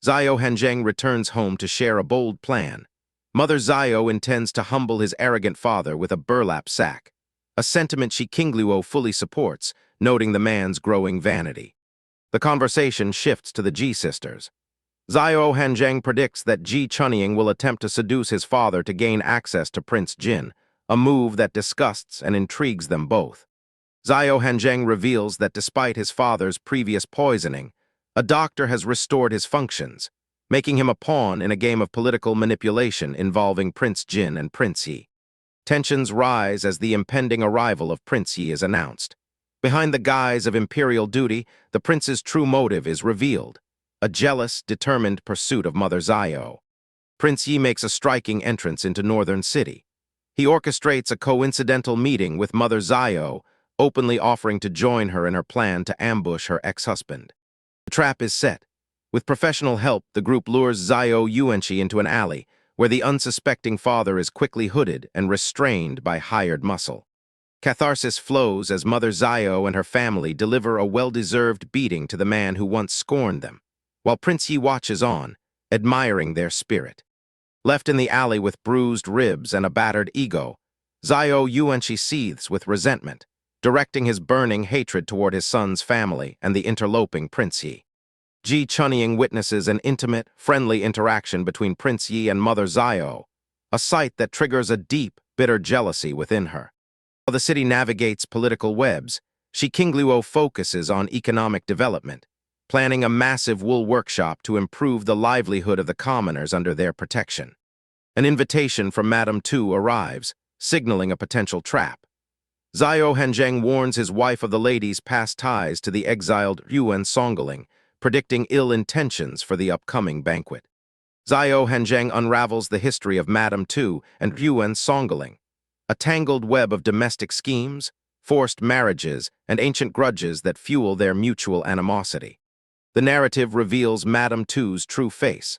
Xiao Hanzheng returns home to share a bold plan. Mother Xiao intends to humble his arrogant father with a burlap sack, a sentiment Shi Qingluo fully supports, noting the man's growing vanity. The conversation shifts to the Ji sisters. Xiao Hanzheng predicts that Ji Chunying will attempt to seduce his father to gain access to Prince Jin, a move that disgusts and intrigues them both. Xiao Hanzheng reveals that despite his father's previous poisoning, a doctor has restored his functions, making him a pawn in a game of political manipulation involving Prince Jin and Prince Yi. Tensions rise as the impending arrival of Prince Yi is announced. Behind the guise of imperial duty, the prince's true motive is revealed: a jealous, determined pursuit of Mother Xiao. Prince Yi makes a striking entrance into Northern City. He orchestrates a coincidental meeting with Mother Xiao, openly offering to join her in her plan to ambush her ex-husband. The trap is set. With professional help, the group lures Xiao Yuanqi into an alley, where the unsuspecting father is quickly hooded and restrained by hired muscle. Catharsis flows as Mother Xiao and her family deliver a well-deserved beating to the man who once scorned them, while Prince Yi watches on, admiring their spirit. Left in the alley with bruised ribs and a battered ego, Xiao Yuanqi seethes with resentment, directing his burning hatred toward his son's family and the interloping Prince Yi. Ji Chunying witnesses an intimate, friendly interaction between Prince Yi and Mother Xiao, a sight that triggers a deep, bitter jealousy within her. While the city navigates political webs, Shi Qingluo focuses on economic development, planning a massive wool workshop to improve the livelihood of the commoners under their protection. An invitation from Madame Tu arrives, signaling a potential trap. Xiao Hanzheng warns his wife of the lady's past ties to the exiled Yuan Songling, predicting ill intentions for the upcoming banquet. Xiao Hanzheng unravels the history of Madame Tu and Yuan Songling, a tangled web of domestic schemes, forced marriages, and ancient grudges that fuel their mutual animosity. The narrative reveals Madame Tu's true face,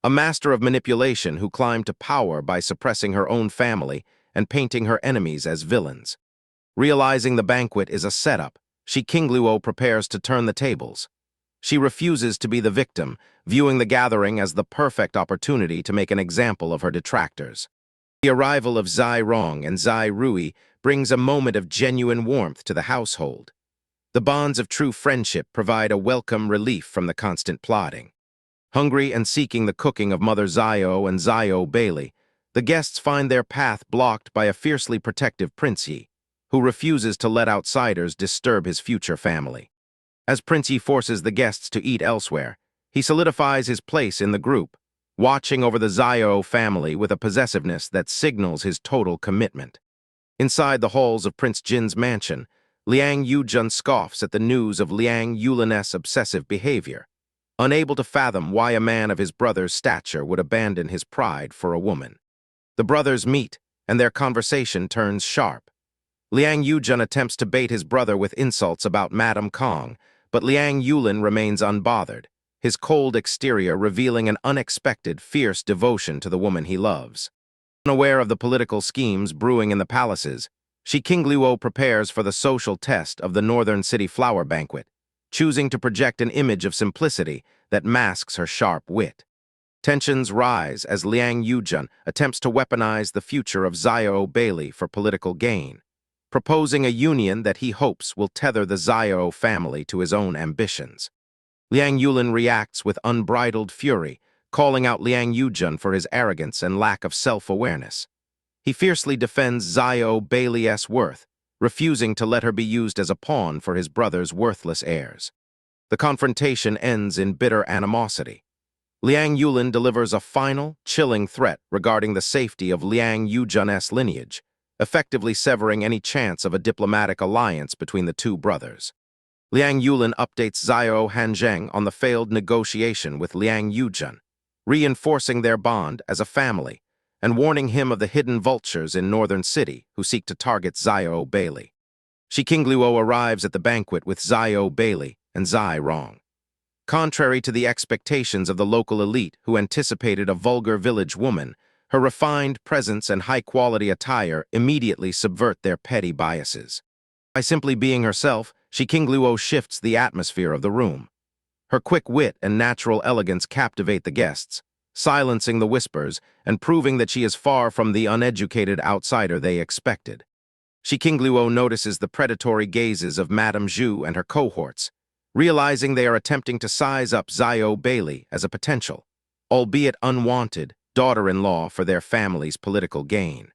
a master of manipulation who climbed to power by suppressing her own family and painting her enemies as villains. Realizing the banquet is a setup, Shi Qingluo prepares to turn the tables. She refuses to be the victim, viewing the gathering as the perfect opportunity to make an example of her detractors. The arrival of Zai Rong and Zai Rui brings a moment of genuine warmth to the household. The bonds of true friendship provide a welcome relief from the constant plotting. Hungry and seeking the cooking of Mother Xiao and Xiao Bailey, the guests find their path blocked by a fiercely protective Prince Yi, who refuses to let outsiders disturb his future family. As Prince Yi forces the guests to eat elsewhere, he solidifies his place in the group, watching over the Xiao family with a possessiveness that signals his total commitment. Inside the halls of Prince Jin's mansion, Liang Yujun scoffs at the news of Liang Yulin's obsessive behavior, unable to fathom why a man of his brother's stature would abandon his pride for a woman. The brothers meet, and their conversation turns sharp. Liang Yujun attempts to bait his brother with insults about Madame Kong, but Liang Yulin remains unbothered, his cold exterior revealing an unexpected, fierce devotion to the woman he loves. Unaware of the political schemes brewing in the palaces, Shi Qingluo prepares for the social test of the Northern City flower banquet, choosing to project an image of simplicity that masks her sharp wit. Tensions rise as Liang Yujun attempts to weaponize the future of Xiao Bailey for political gain, proposing a union that he hopes will tether the Xiao family to his own ambitions. Liang Yulin reacts with unbridled fury, calling out Liang Yujun for his arrogance and lack of self-awareness. He fiercely defends Xiao Bailey's worth, refusing to let her be used as a pawn for his brother's worthless heirs. The confrontation ends in bitter animosity. Liang Yulin delivers a final, chilling threat regarding the safety of Liang Yujun's lineage, effectively severing any chance of a diplomatic alliance between the two brothers. Liang Yulin updates Xiao Hanzheng on the failed negotiation with Liang Yujun, reinforcing their bond as a family, and warning him of the hidden vultures in Northern City who seek to target Xiao Bailey. Shi Qingluo arrives at the banquet with Xiao Bailey and Zai Rong. Contrary to the expectations of the local elite who anticipated a vulgar village woman, her refined presence and high-quality attire immediately subvert their petty biases. By simply being herself, Shi Qingluo shifts the atmosphere of the room. Her quick wit and natural elegance captivate the guests, silencing the whispers and proving that she is far from the uneducated outsider they expected. Shi Qingluo notices the predatory gazes of Madame Zhu and her cohorts, realizing they are attempting to size up Xiao Bailey as a potential, albeit unwanted, daughter-in-law for their family's political gain.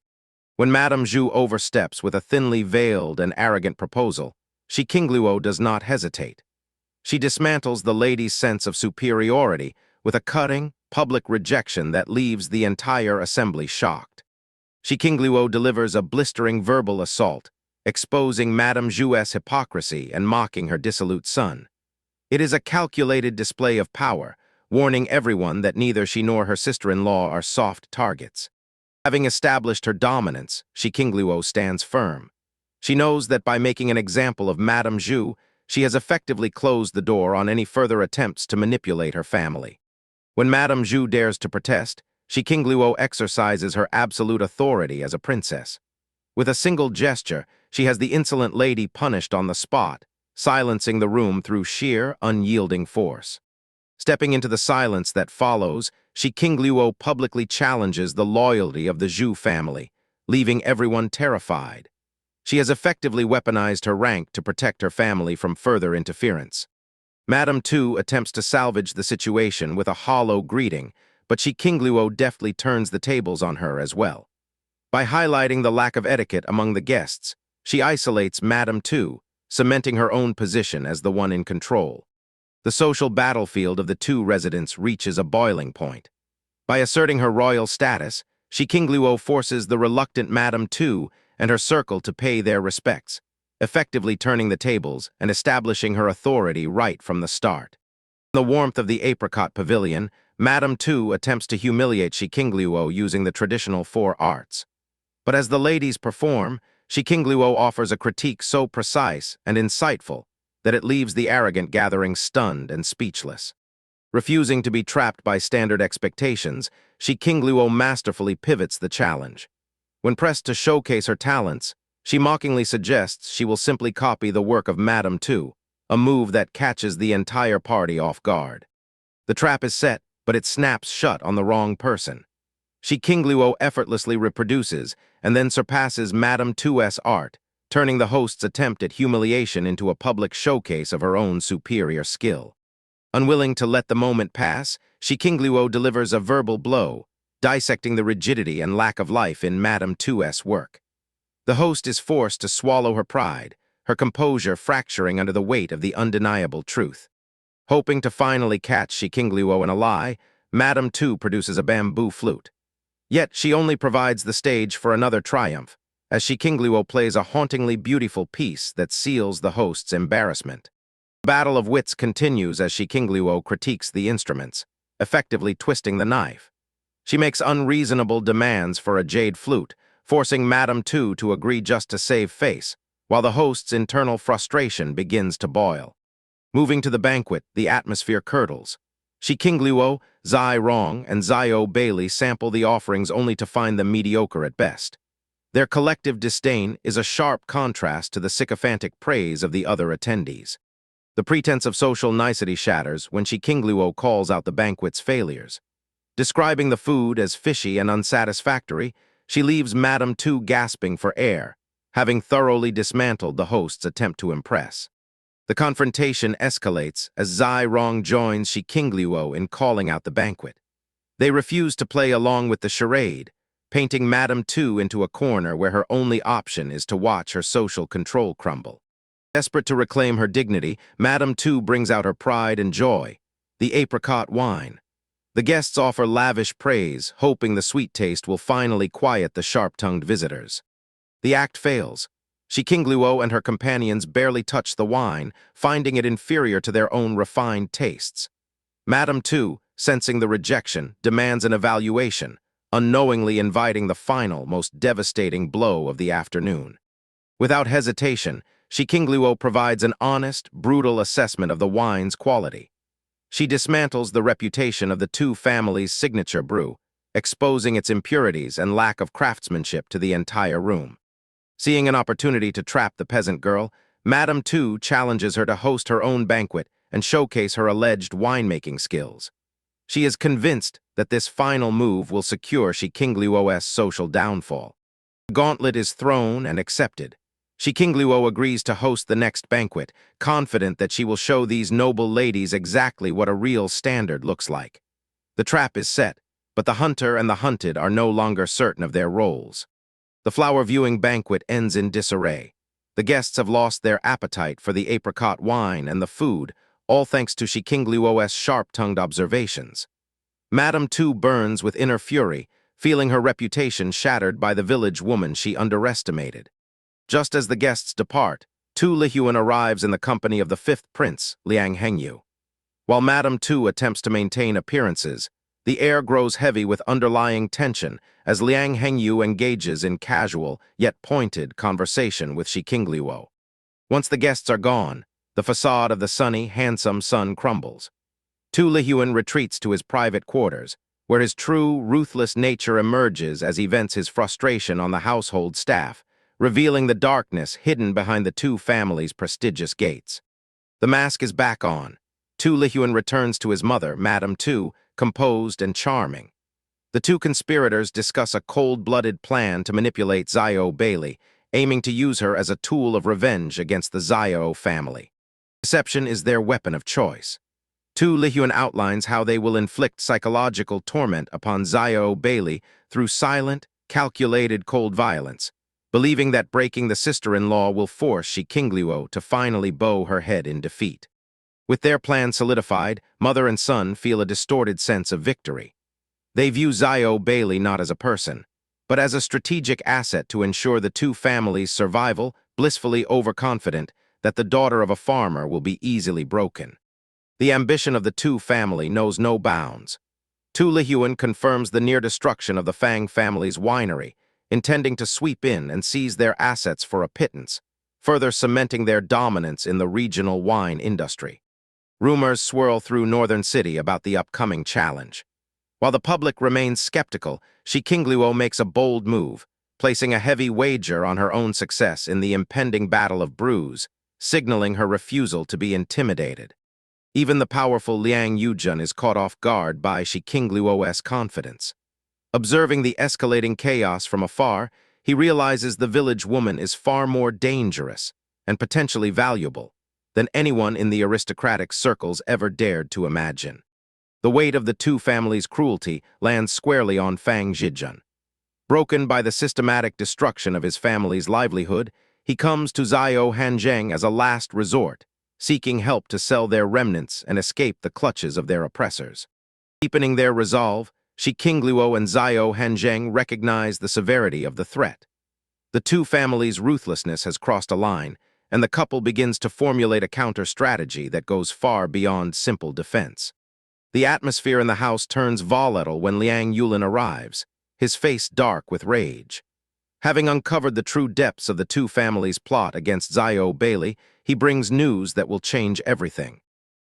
When Madame Zhu oversteps with a thinly veiled and arrogant proposal, Shi Qingluo does not hesitate. She dismantles the lady's sense of superiority with a cutting, public rejection that leaves the entire assembly shocked. Shi Qingluo delivers a blistering verbal assault, exposing Madame Zhu's hypocrisy and mocking her dissolute son. It is a calculated display of power, warning everyone that neither she nor her sister-in-law are soft targets. Having established her dominance, Shi Qingluo stands firm. She knows that by making an example of Madame Zhu, she has effectively closed the door on any further attempts to manipulate her family. When Madame Zhu dares to protest, Shi Qingluo exercises her absolute authority as a princess. With a single gesture, she has the insolent lady punished on the spot, silencing the room through sheer, unyielding force. Stepping into the silence that follows, Shi Qingluo publicly challenges the loyalty of the Zhu family, leaving everyone terrified. She has effectively weaponized her rank to protect her family from further interference. Madame Tu attempts to salvage the situation with a hollow greeting, but Shi Qingluo deftly turns the tables on her as well. By highlighting the lack of etiquette among the guests, she isolates Madame Tu, cementing her own position as the one in control. The social battlefield of the two residents reaches a boiling point. By asserting her royal status, Shi Qingluo forces the reluctant Madame Tu and her circle to pay their respects, effectively turning the tables and establishing her authority right from the start. In the warmth of the apricot pavilion, Madame Tu attempts to humiliate Shi Qingluo using the traditional four arts. But as the ladies perform, Shi Qingluo offers a critique so precise and insightful that it leaves the arrogant gathering stunned and speechless. Refusing to be trapped by standard expectations, Shi Qingluo masterfully pivots the challenge. When pressed to showcase her talents, she mockingly suggests she will simply copy the work of Madame Tu, a move that catches the entire party off guard. The trap is set, but it snaps shut on the wrong person. Shi Qingluo effortlessly reproduces and then surpasses Madame Tu's art, turning the host's attempt at humiliation into a public showcase of her own superior skill. Unwilling to let the moment pass, Shi Qingluo delivers a verbal blow, dissecting the rigidity and lack of life in Madame Tu's work. The host is forced to swallow her pride, her composure fracturing under the weight of the undeniable truth. Hoping to finally catch Shi Qingluo in a lie, Madame Tu produces a bamboo flute. Yet she only provides the stage for another triumph, as Shi Qingluo plays a hauntingly beautiful piece that seals the host's embarrassment. The battle of wits continues as Shi Qingluo critiques the instruments, effectively twisting the knife. She makes unreasonable demands for a jade flute, forcing Madame Tu to agree just to save face, while the host's internal frustration begins to boil. Moving to the banquet, the atmosphere curdles. Shi Qingluo, Zai Rong, and Xiao Bailey sample the offerings only to find them mediocre at best. Their collective disdain is a sharp contrast to the sycophantic praise of the other attendees. The pretense of social nicety shatters when Shi Qingluo calls out the banquet's failures. Describing the food as fishy and unsatisfactory, she leaves Madame Tu gasping for air, having thoroughly dismantled the host's attempt to impress. The confrontation escalates as Zai Rong joins Shi Qingluo in calling out the banquet. They refuse to play along with the charade, painting Madame Tu into a corner where her only option is to watch her social control crumble. Desperate to reclaim her dignity, Madame Tu brings out her pride and joy, the apricot wine. The guests offer lavish praise, hoping the sweet taste will finally quiet the sharp-tongued visitors. The act fails. Shi Qingluo and her companions barely touch the wine, finding it inferior to their own refined tastes. Madame Tu, sensing the rejection, demands an evaluation, unknowingly inviting the final, most devastating blow of the afternoon. Without hesitation, Shi Qingluo provides an honest, brutal assessment of the wine's quality. She dismantles the reputation of the Tu family's signature brew, exposing its impurities and lack of craftsmanship to the entire room. Seeing an opportunity to trap the peasant girl, Madame Tu challenges her to host her own banquet and showcase her alleged winemaking skills. She is convinced that this final move will secure Shi Qingluo's social downfall. The gauntlet is thrown and accepted. Shi Qingluo agrees to host the next banquet, confident that she will show these noble ladies exactly what a real standard looks like. The trap is set, but the hunter and the hunted are no longer certain of their roles. The flower viewing banquet ends in disarray. The guests have lost their appetite for the apricot wine and the food, all thanks to Shi Qingluo's sharp-tongued observations. Madame Tu burns with inner fury, feeling her reputation shattered by the village woman she underestimated. Just as the guests depart, Tu Lihuan arrives in the company of the fifth prince, Liang Hengyu. While Madame Tu attempts to maintain appearances, the air grows heavy with underlying tension as Liang Hengyu engages in casual, yet pointed, conversation with Shi Qingluo. Once the guests are gone, the facade of the sunny, handsome son crumbles. Tu Lihuan retreats to his private quarters, where his true, ruthless nature emerges as he vents his frustration on the household staff, revealing the darkness hidden behind the two families' prestigious gates. The mask is back on. Tu Lihuan returns to his mother, Madame Tu, composed and charming. The two conspirators discuss a cold-blooded plan to manipulate Xiao Bailey, aiming to use her as a tool of revenge against the Xiao family. Deception is their weapon of choice. Tu Lihuan outlines how they will inflict psychological torment upon Xiao Bailey through silent, calculated cold violence, believing that breaking the sister-in-law will force Shi Qingluo to finally bow her head in defeat. With their plan solidified, mother and son feel a distorted sense of victory. They view Xiao Bailey not as a person, but as a strategic asset to ensure the two families' survival, blissfully overconfident that the daughter of a farmer will be easily broken. The ambition of the Tu family knows no bounds. Tu Lihuan confirms the near destruction of the Fang family's winery, intending to sweep in and seize their assets for a pittance, further cementing their dominance in the regional wine industry. Rumors swirl through Northern City about the upcoming challenge. While the public remains skeptical, Shi Qingluo makes a bold move, placing a heavy wager on her own success in the impending Battle of Brews, signaling her refusal to be intimidated. Even the powerful Liang Yujun is caught off guard by Shi Qingluo's confidence. Observing the escalating chaos from afar, he realizes the village woman is far more dangerous and potentially valuable than anyone in the aristocratic circles ever dared to imagine. The weight of the two families' cruelty lands squarely on Fang Zhijun. Broken by the systematic destruction of his family's livelihood, he comes to Xiao Hanzheng as a last resort, seeking help to sell their remnants and escape the clutches of their oppressors. Deepening their resolve, Shi Qingluo and Xiao Hanzheng recognize the severity of the threat. The two families' ruthlessness has crossed a line, and the couple begins to formulate a counter-strategy that goes far beyond simple defense. The atmosphere in the house turns volatile when Liang Yulin arrives, his face dark with rage. Having uncovered the true depths of the two families' plot against Xiao Bailey, he brings news that will change everything.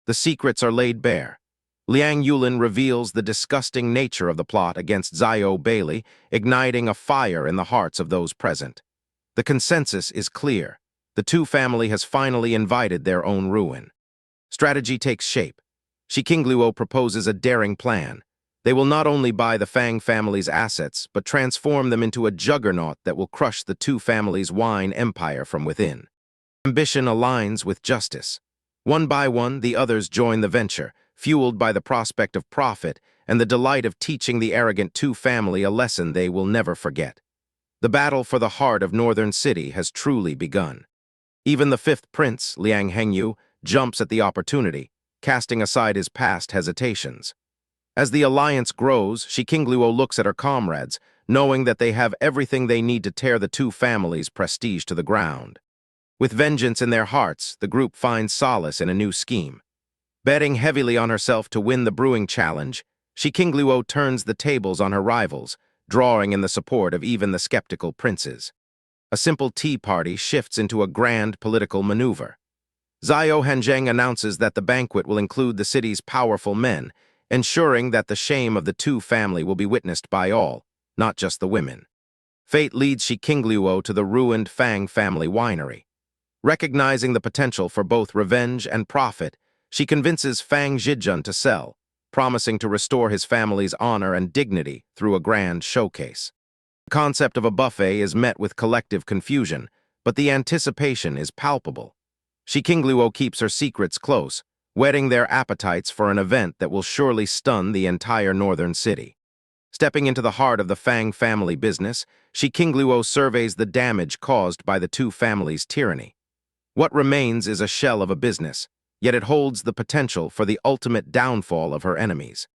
The secrets are laid bare. Liang Yulin reveals the disgusting nature of the plot against Xiao Bailey, igniting a fire in the hearts of those present. The consensus is clear. The Tu family has finally invited their own ruin. Strategy takes shape. Shi Qingluo proposes a daring plan. They will not only buy the Fang family's assets, but transform them into a juggernaut that will crush the Tu family's wine empire from within. Ambition aligns with justice. One by one, the others join the venture, fueled by the prospect of profit and the delight of teaching the arrogant Tu family a lesson they will never forget. The battle for the heart of Northern City has truly begun. Even the fifth prince, Liang Hengyu, jumps at the opportunity, casting aside his past hesitations. As the alliance grows, Shi Qingluo looks at her comrades, knowing that they have everything they need to tear the two families' prestige to the ground. With vengeance in their hearts, the group finds solace in a new scheme. Betting heavily on herself to win the brewing challenge, Shi Qingluo turns the tables on her rivals, drawing in the support of even the skeptical princes. A simple tea party shifts into a grand political maneuver. Xiao Hanzheng announces that the banquet will include the city's powerful men, ensuring that the shame of the Tu family will be witnessed by all, not just the women. Fate leads Shi Qingluo to the ruined Fang family winery. Recognizing the potential for both revenge and profit, She convinces Fang Zhijun to sell, promising to restore his family's honor and dignity through a grand showcase. The concept of a buffet is met with collective confusion, but the anticipation is palpable. Shi Qingluo keeps her secrets close, whetting their appetites for an event that will surely stun the entire northern city. Stepping into the heart of the Fang family business, Shi Qingluo surveys the damage caused by the two families' tyranny. What remains is a shell of a business, yet it holds the potential for the ultimate downfall of her enemies.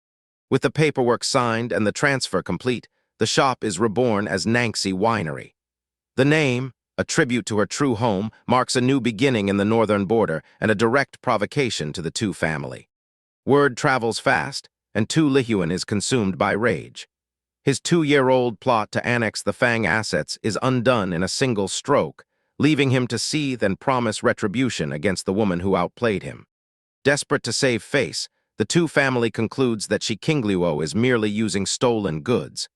With the paperwork signed and the transfer complete, the shop is reborn as Nangxi Winery. The name, a tribute to her true home, marks a new beginning in the northern border and a direct provocation to the Tu family. Word travels fast, and Tu Lihuan is consumed by rage. His 2-year-old plot to annex the Fang assets is undone in a single stroke, leaving him to seethe and promise retribution against the woman who outplayed him. Desperate to save face, the Tu family concludes that Shi Qingluo is merely using stolen goods.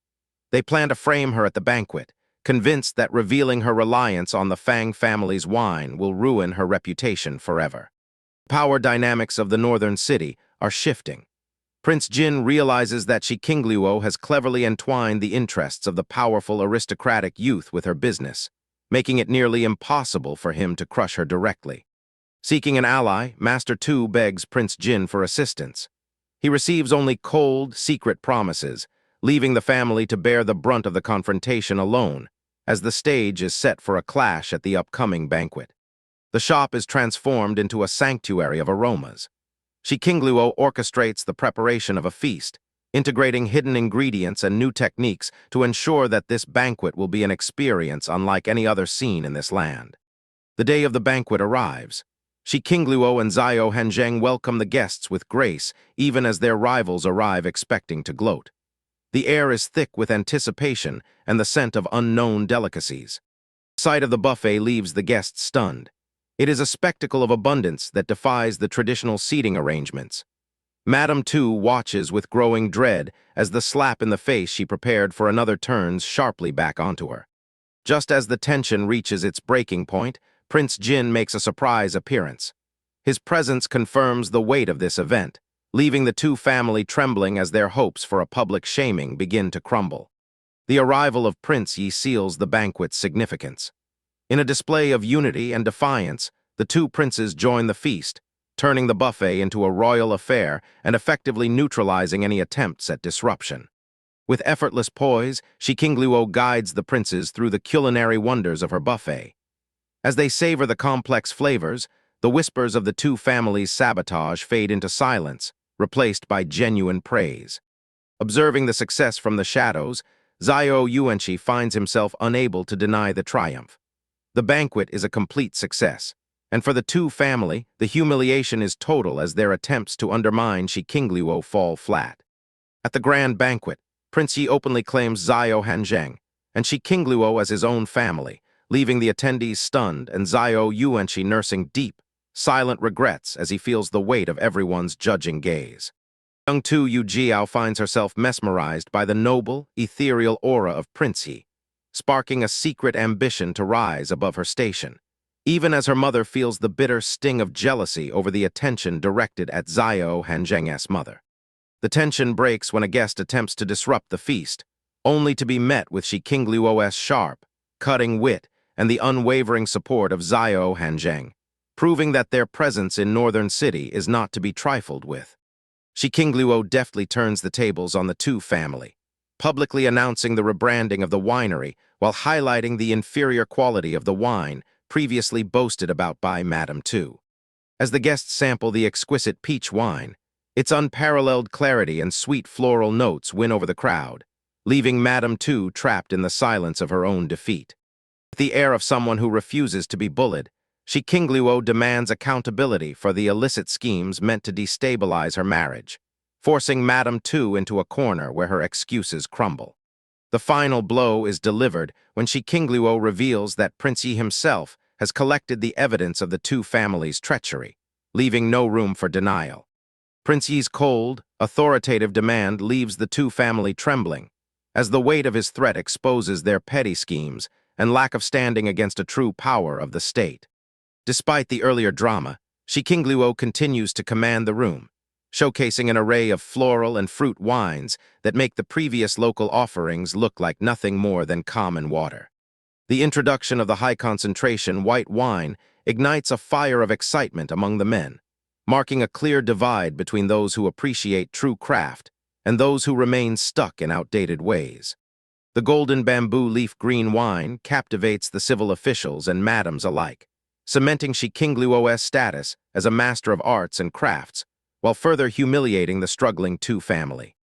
They plan to frame her at the banquet, convinced that revealing her reliance on the Fang family's wine will ruin her reputation forever. Power dynamics of the northern city are shifting. Prince Jin realizes that Shi Qingluo has cleverly entwined the interests of the powerful aristocratic youth with her business, making it nearly impossible for him to crush her directly. Seeking an ally, Master Tu begs Prince Jin for assistance. He receives only cold, secret promises, leaving the family to bear the brunt of the confrontation alone, as the stage is set for a clash at the upcoming banquet. The shop is transformed into a sanctuary of aromas. Shi Qingluo orchestrates the preparation of a feast, integrating hidden ingredients and new techniques to ensure that this banquet will be an experience unlike any other seen in this land. The day of the banquet arrives. Shi Qingluo and Xiao Hanzheng welcome the guests with grace, even as their rivals arrive expecting to gloat. The air is thick with anticipation and the scent of unknown delicacies. The sight of the buffet leaves the guests stunned. It is a spectacle of abundance that defies the traditional seating arrangements. Madame Tu watches with growing dread as the slap in the face she prepared for another turns sharply back onto her. Just as the tension reaches its breaking point, Prince Jin makes a surprise appearance. His presence confirms the weight of this event, leaving the Tu family trembling as their hopes for a public shaming begin to crumble. The arrival of Prince Yi seals the banquet's significance. In a display of unity and defiance, the two princes join the feast, turning the buffet into a royal affair and effectively neutralizing any attempts at disruption. With effortless poise, Shi Qingluo guides the princes through the culinary wonders of her buffet. As they savor the complex flavors, the whispers of the two families' sabotage fade into silence, replaced by genuine praise. Observing the success from the shadows, Xiao Yuanqi finds himself unable to deny the triumph. The banquet is a complete success, and for the Tu family, the humiliation is total as their attempts to undermine Shi Qingluo fall flat. At the grand banquet, Prince Yi openly claims Xiao Hanzheng and Shi Qingluo as his own family, leaving the attendees stunned and Xiao Yuanqi nursing deep, silent regrets as he feels the weight of everyone's judging gaze. Young Tu Yujiao finds herself mesmerized by the noble, ethereal aura of Prince Yi, sparking a secret ambition to rise above her station, even as her mother feels the bitter sting of jealousy over the attention directed at Xiao Hanzheng's mother. The tension breaks when a guest attempts to disrupt the feast, only to be met with Shi Qingluo's sharp, cutting wit and the unwavering support of Xiao Hanzheng, proving that their presence in Northern City is not to be trifled with. Shi Qingluo deftly turns the tables on the Tu family, publicly announcing the rebranding of the winery while highlighting the inferior quality of the wine previously boasted about by Madame Tu. As the guests sample the exquisite peach wine, its unparalleled clarity and sweet floral notes win over the crowd, leaving Madame Tu trapped in the silence of her own defeat. With the air of someone who refuses to be bullied, Shi Qingluo demands accountability for the illicit schemes meant to destabilize her marriage, forcing Madame Tu into a corner where her excuses crumble. The final blow is delivered when Shi Qingluo reveals that Prince Yi himself has collected the evidence of the Tu family's treachery, leaving no room for denial. Prince Yi's cold, authoritative demand leaves the Tu family trembling, as the weight of his threat exposes their petty schemes and lack of standing against a true power of the state. Despite the earlier drama, Shi Qingluo continues to command the room, showcasing an array of floral and fruit wines that make the previous local offerings look like nothing more than common water. The introduction of the high-concentration white wine ignites a fire of excitement among the men, marking a clear divide between those who appreciate true craft and those who remain stuck in outdated ways. The golden bamboo leaf green wine captivates the civil officials and madams alike, cementing Shi Qingluo's status as a master of arts and crafts, while further humiliating the struggling Tu family.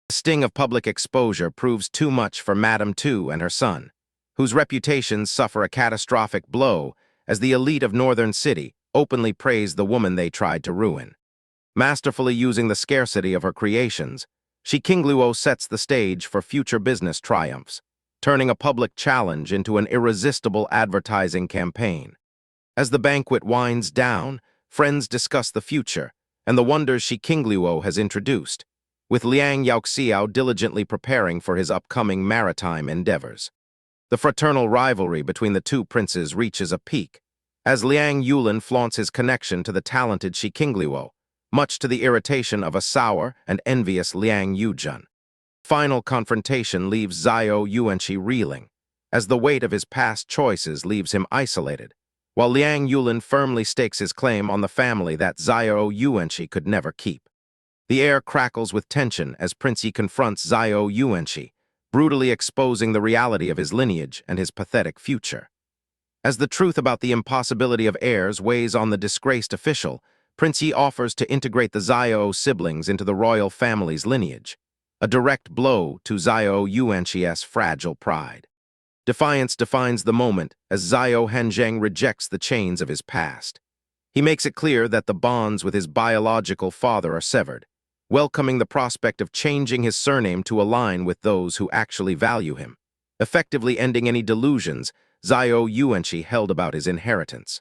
The sting of public exposure proves too much for Madame Tu and her son, whose reputations suffer a catastrophic blow as the elite of Northern City openly praise the woman they tried to ruin. Masterfully using the scarcity of her creations, Shi Qingluo sets the stage for future business triumphs, turning a public challenge into an irresistible advertising campaign. As the banquet winds down, friends discuss the future and the wonders Shi Qingluo has introduced, with Liang Yaoxiao diligently preparing for his upcoming maritime endeavors. The fraternal rivalry between the two princes reaches a peak, as Liang Yulin flaunts his connection to the talented Shi Qingluo, much to the irritation of a sour and envious Liang Yuzhen. Final confrontation leaves Xiao Yuanqi reeling, as the weight of his past choices leaves him isolated, while Liang Yulin firmly stakes his claim on the family that Xiao Yuanqi could never keep. The air crackles with tension as Prince Yi confronts Xiao Yuanqi, brutally exposing the reality of his lineage and his pathetic future. As the truth about the impossibility of heirs weighs on the disgraced official, Prince Yi offers to integrate the Xiao siblings into the royal family's lineage, a direct blow to Xiao Yuanqi's fragile pride. Defiance defines the moment as Xiao Hanzheng rejects the chains of his past. He makes it clear that the bonds with his biological father are severed, welcoming the prospect of changing his surname to align with those who actually value him, effectively ending any delusions Xiao Yuanqi held about his inheritance.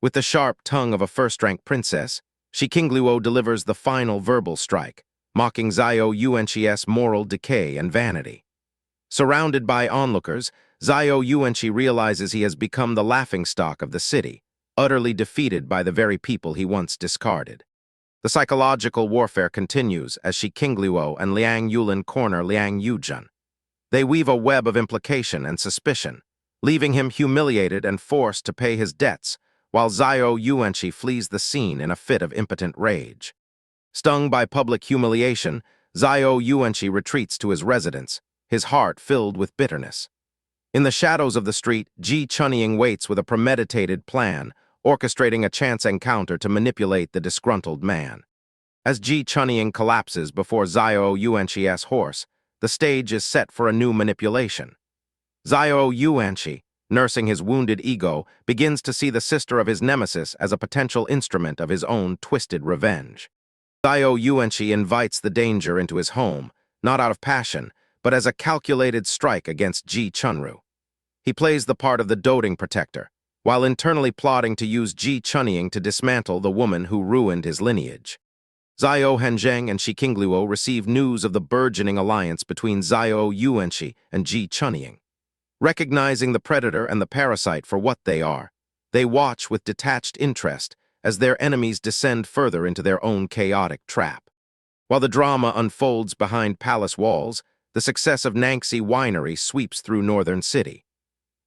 With the sharp tongue of a first-rank princess, Shi Qingluo delivers the final verbal strike, mocking Xiao Yuanqi's moral decay and vanity. Surrounded by onlookers, Xiao Yuanqi realizes he has become the laughingstock of the city, utterly defeated by the very people he once discarded. The psychological warfare continues as Shi Qingluo and Liang Yulin corner Liang Yuzhen. They weave a web of implication and suspicion, leaving him humiliated and forced to pay his debts, while Xiao Yuanqi flees the scene in a fit of impotent rage. Stung by public humiliation, Xiao Yuanqi retreats to his residence, his heart filled with bitterness. In the shadows of the street, Ji Chunying waits with a premeditated plan, orchestrating a chance encounter to manipulate the disgruntled man. As Ji Chunying collapses before Xiao Yuanqi's horse, the stage is set for a new manipulation. Xiao Yuanqi, nursing his wounded ego, begins to see the sister of his nemesis as a potential instrument of his own twisted revenge. Xiao Yuanqi invites the danger into his home, not out of passion, but as a calculated strike against Ji Chunru. He plays the part of the doting protector, while internally plotting to use Ji Chunying to dismantle the woman who ruined his lineage. Xiao Hanzheng and Shi Qingluo receive news of the burgeoning alliance between Xiao Yuanqi and Ji Chunying. Recognizing the predator and the parasite for what they are, they watch with detached interest as their enemies descend further into their own chaotic trap. While the drama unfolds behind palace walls, the success of Nangxi Winery sweeps through Northern City.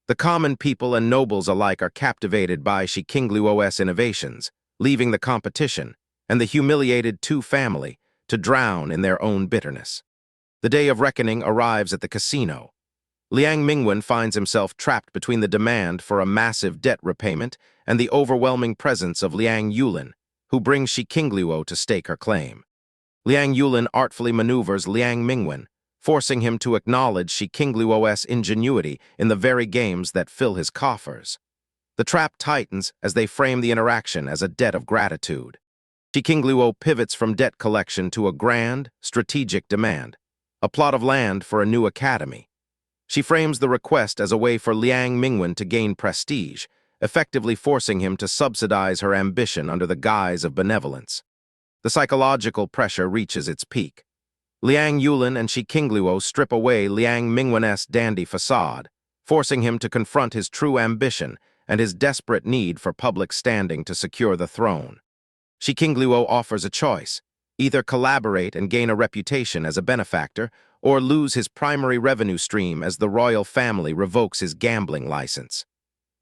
The common people and nobles alike are captivated by Shi Qingluo's innovations, leaving the competition and the humiliated Tu family to drown in their own bitterness. The day of reckoning arrives at the casino. Liang Mingwen finds himself trapped between the demand for a massive debt repayment and the overwhelming presence of Liang Yulin, who brings Shi Qingluo to stake her claim. Liang Yulin artfully maneuvers Liang Mingwen, forcing him to acknowledge Shi Qingluo's ingenuity in the very games that fill his coffers. The trap tightens as they frame the interaction as a debt of gratitude. Shi Qingluo pivots from debt collection to a grand, strategic demand, a plot of land for a new academy. She frames the request as a way for Liang Mingwen to gain prestige, effectively forcing him to subsidize her ambition under the guise of benevolence. The psychological pressure reaches its peak. Liang Yulin and Shi Qingluo strip away Liang Mingwen's dandy facade, forcing him to confront his true ambition and his desperate need for public standing to secure the throne. Shi Qingluo offers a choice: either collaborate and gain a reputation as a benefactor, or lose his primary revenue stream as the royal family revokes his gambling license.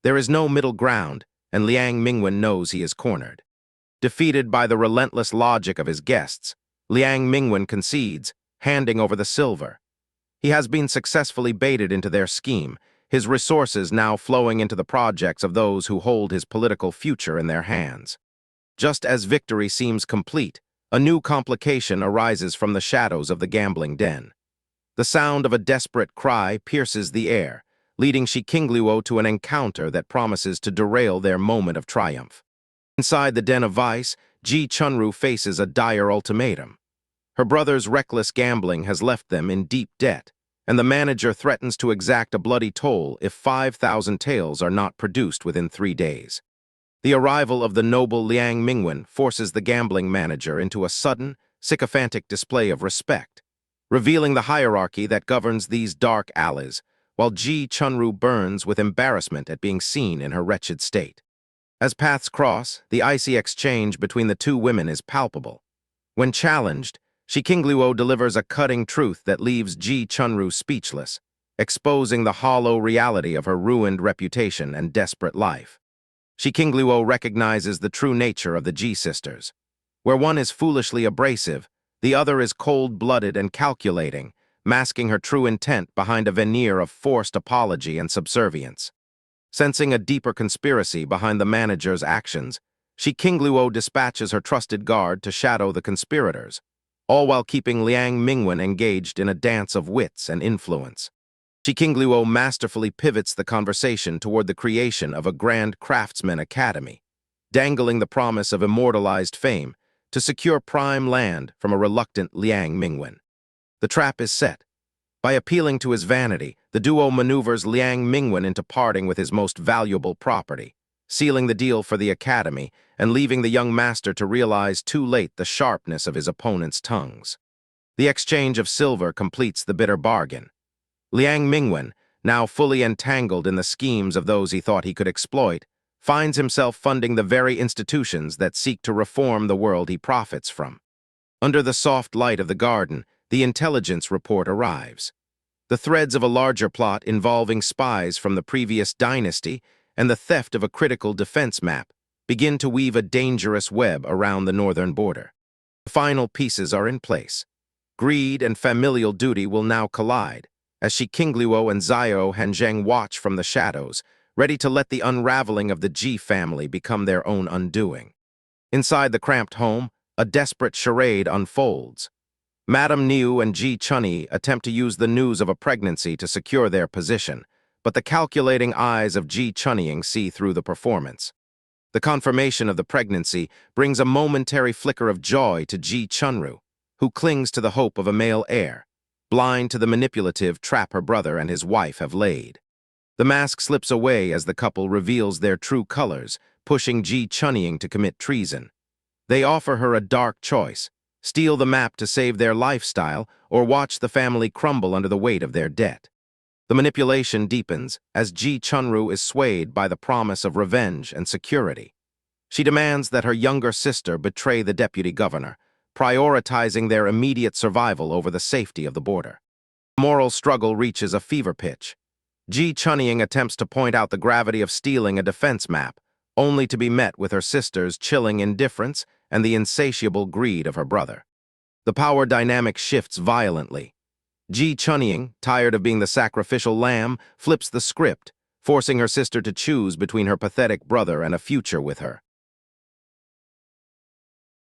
There is no middle ground, and Liang Mingwen knows he is cornered. Defeated by the relentless logic of his guests, Liang Mingwen concedes, handing over the silver. He has been successfully baited into their scheme, his resources now flowing into the projects of those who hold his political future in their hands. Just as victory seems complete, a new complication arises from the shadows of the gambling den. The sound of a desperate cry pierces the air, leading Shi Qingluo to an encounter that promises to derail their moment of triumph. Inside the den of vice, Ji Chunru faces a dire ultimatum. Her brother's reckless gambling has left them in deep debt, and the manager threatens to exact a bloody toll if 5,000 taels are not produced within 3 days. The arrival of the noble Liang Mingwen forces the gambling manager into a sudden, sycophantic display of respect, revealing the hierarchy that governs these dark alleys, while Ji Chunru burns with embarrassment at being seen in her wretched state. As paths cross, the icy exchange between the two women is palpable. When challenged, Shi Qingluo delivers a cutting truth that leaves Ji Chunru speechless, exposing the hollow reality of her ruined reputation and desperate life. Shi Qingluo recognizes the true nature of the Ji sisters. Where one is foolishly abrasive, the other is cold-blooded and calculating, masking her true intent behind a veneer of forced apology and subservience. Sensing a deeper conspiracy behind the manager's actions, Shi Qingluo dispatches her trusted guard to shadow the conspirators, all while keeping Liang Mingwen engaged in a dance of wits and influence. Shi Qingluo masterfully pivots the conversation toward the creation of a grand craftsman academy, dangling the promise of immortalized fame to secure prime land from a reluctant Liang Mingwen. The trap is set. By appealing to his vanity, the duo maneuvers Liang Mingwen into parting with his most valuable property, sealing the deal for the academy and leaving the young master to realize too late the sharpness of his opponent's tongues. The exchange of silver completes the bitter bargain. Liang Mingwen, now fully entangled in the schemes of those he thought he could exploit, finds himself funding the very institutions that seek to reform the world he profits from. Under the soft light of the garden, the intelligence report arrives. The threads of a larger plot involving spies from the previous dynasty and the theft of a critical defense map begin to weave a dangerous web around the northern border. The final pieces are in place. Greed and familial duty will now collide, as Shi Qingluo and Xiao Hanzheng watch from the shadows, ready to let the unraveling of the Ji family become their own undoing. Inside the cramped home, a desperate charade unfolds. Madame Niu and Ji Chunyi attempt to use the news of a pregnancy to secure their position, but the calculating eyes of Ji Chunyi see through the performance. The confirmation of the pregnancy brings a momentary flicker of joy to Ji Chunru, who clings to the hope of a male heir, blind to the manipulative trap her brother and his wife have laid. The mask slips away as the couple reveals their true colors, pushing Ji Chunyi to commit treason. They offer her a dark choice: steal the map to save their lifestyle, or watch the family crumble under the weight of their debt. The manipulation deepens as Ji Chunru is swayed by the promise of revenge and security. She demands that her younger sister betray the deputy governor, prioritizing their immediate survival over the safety of the border. The moral struggle reaches a fever pitch. Ji Chunyi attempts to point out the gravity of stealing a defense map, only to be met with her sister's chilling indifference and the insatiable greed of her brother. The power dynamic shifts violently. Ji Chunyi, tired of being the sacrificial lamb, flips the script, forcing her sister to choose between her pathetic brother and a future with her.